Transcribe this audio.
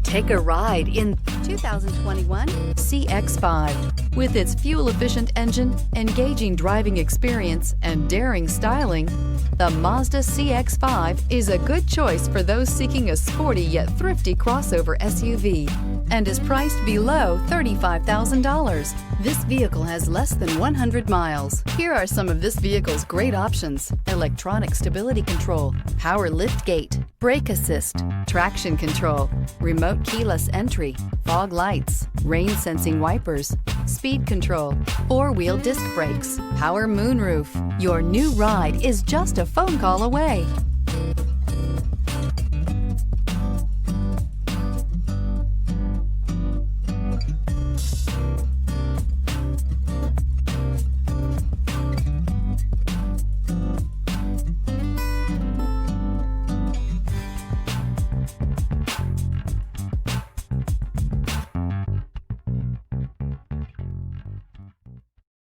Take a ride in 2021 CX-5. With its fuel-efficient engine, engaging driving experience, and daring styling, the Mazda CX-5 is a good choice for those seeking a sporty yet thrifty crossover SUV and is priced below $35,000. This vehicle has less than 100 miles. Here are some of this vehicle's great options: electronic stability control, power liftgate, brake assist, traction control, remote keyless entry, fog lights, rain sensing wipers, speed control, four-wheel disc brakes, power moonroof. Your new ride is just a phone call away.